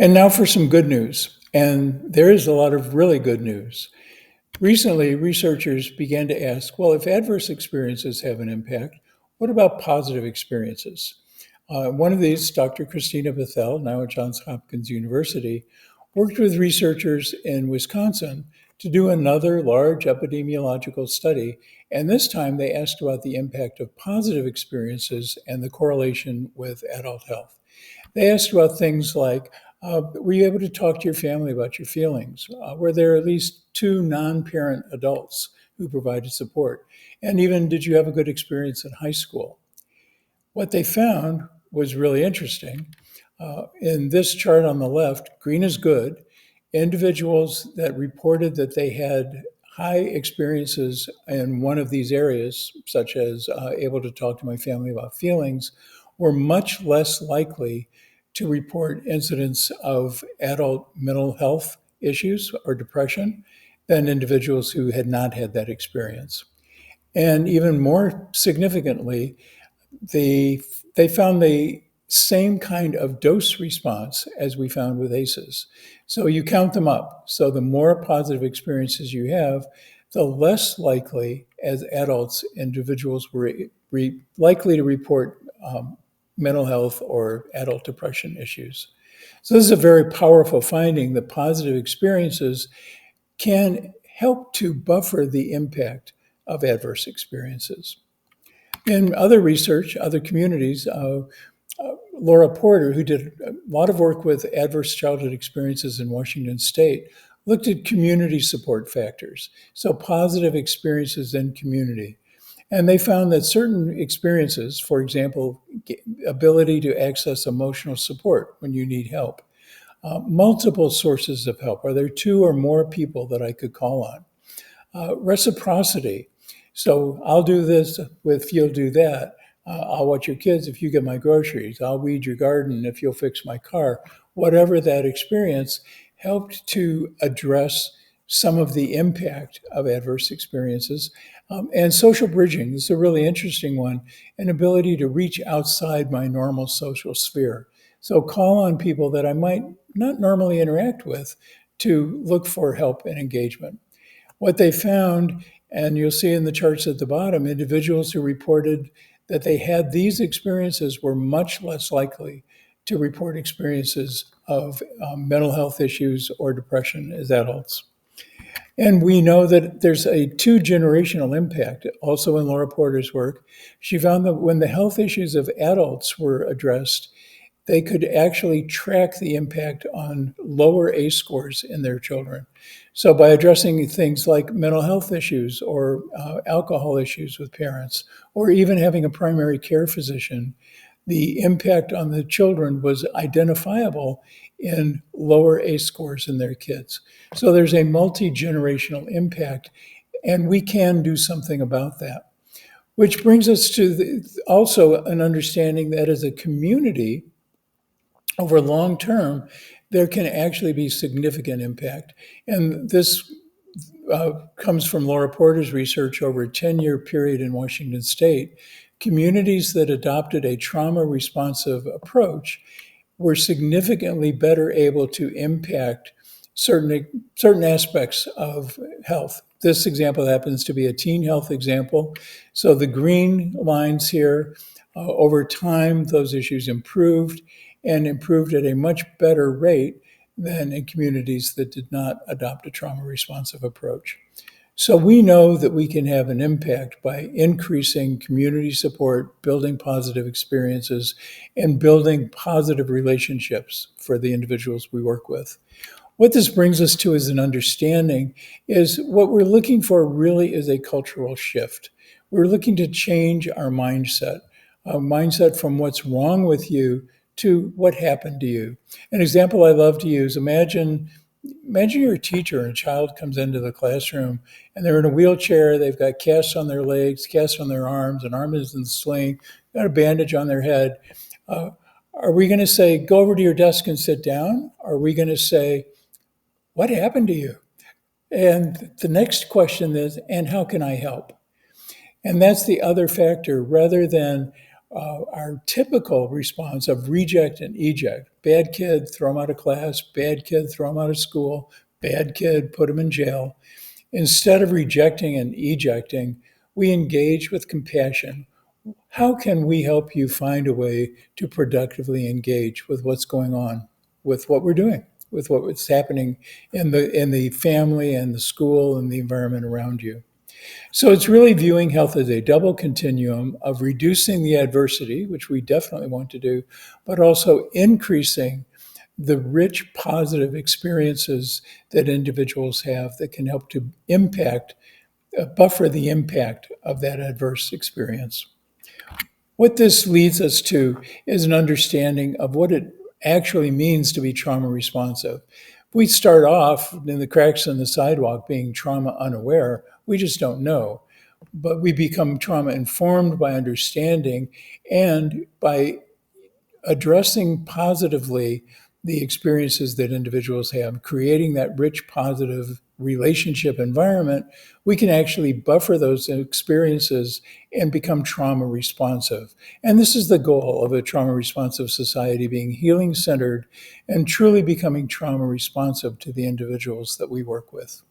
And now for some good news. And there is a lot of really good news. Recently, researchers began to ask, well, if adverse experiences have an impact, what about positive experiences? One of these, Dr. Christina Bethel, now at Johns Hopkins University, worked with researchers in Wisconsin to do another large epidemiological study. And this time they asked about the impact of positive experiences and the correlation with adult health. They asked about things like, were you able to talk to your family about your feelings? Were there at least two non-parent adults who provided support? And even, did you have a good experience in high school? What they found was really interesting. In this chart on the left, green is good. Individuals that reported that they had high experiences in one of these areas, such as able to talk to my family about feelings, were much less likely to report incidents of adult mental health issues or depression than individuals who had not had that experience. And even more significantly, they found the same kind of dose response as we found with ACEs. So you count them up. So the more positive experiences you have, the less likely as adults individuals were likely to report mental health or adult depression issues. So this is a very powerful finding that positive experiences can help to buffer the impact of adverse experiences. In other research, other communities, Laura Porter, who did a lot of work with adverse childhood experiences in Washington State, looked at community support factors, so positive experiences in community. And they found that certain experiences, for example, ability to access emotional support when you need help, multiple sources of help. Are there two or more people that I could call on? Reciprocity. So I'll do this if you'll do that. I'll watch your kids if you get my groceries. I'll weed your garden if you'll fix my car. Whatever that experience helped to address some of the impact of adverse experiences. And social bridging this is a really interesting one, an ability to reach outside my normal social sphere. So call on people that I might not normally interact with to look for help and engagement. What they found, and you'll see in the charts at the bottom, individuals who reported that they had these experiences were much less likely to report experiences of mental health issues or depression as adults. And we know that there's a two-generational impact. Also in Laura Porter's work, she found that when the health issues of adults were addressed, they could actually track the impact on lower ACE scores in their children. So by addressing things like mental health issues or alcohol issues with parents, or even having a primary care physician, the impact on the children was identifiable in lower ACE scores in their kids. So there's a multi-generational impact, and we can do something about that. Which brings us to also an understanding that as a community, over long term, there can actually be significant impact. And this comes from Laura Porter's research over a 10-year period in Washington State. Communities that adopted a trauma responsive approach were significantly better able to impact certain aspects of health. This example happens to be a teen health example. So the green lines here, over time, those issues improved and improved at a much better rate than in communities that did not adopt a trauma responsive approach. So we know that we can have an impact by increasing community support, building positive experiences, and building positive relationships for the individuals we work with. What this brings us to as an understanding is what we're looking for really is a cultural shift. We're looking to change our mindset, a mindset from what's wrong with you to what happened to you. An example I love to use, imagine you're a teacher and a child comes into the classroom and they're in a wheelchair, they've got casts on their legs, casts on their arms, an arm is in the sling, got a bandage on their head. Are we going to say, go over to your desk and sit down? Or are we going to say, what happened to you? And the next question is, and how can I help? And that's the other factor. Rather than our typical response of reject and eject. Bad kid, throw him out of class. Bad kid, throw him out of school. Bad kid, put him in jail. Instead of rejecting and ejecting, we engage with compassion. How can we help you find a way to productively engage with what's going on, with what we're doing, with what's happening in the family and the school and the environment around you? So it's really viewing health as a double continuum of reducing the adversity, which we definitely want to do, but also increasing the rich positive experiences that individuals have that can help to buffer the impact of that adverse experience. What this leads us to is an understanding of what it actually means to be trauma responsive. If we start off in the cracks in the sidewalk being trauma unaware, we just don't know. But we become trauma informed by understanding and by addressing positively the experiences that individuals have, creating that rich, positive relationship environment, we can actually buffer those experiences and become trauma responsive. And this is the goal of a trauma responsive society, being healing centered and truly becoming trauma responsive to the individuals that we work with.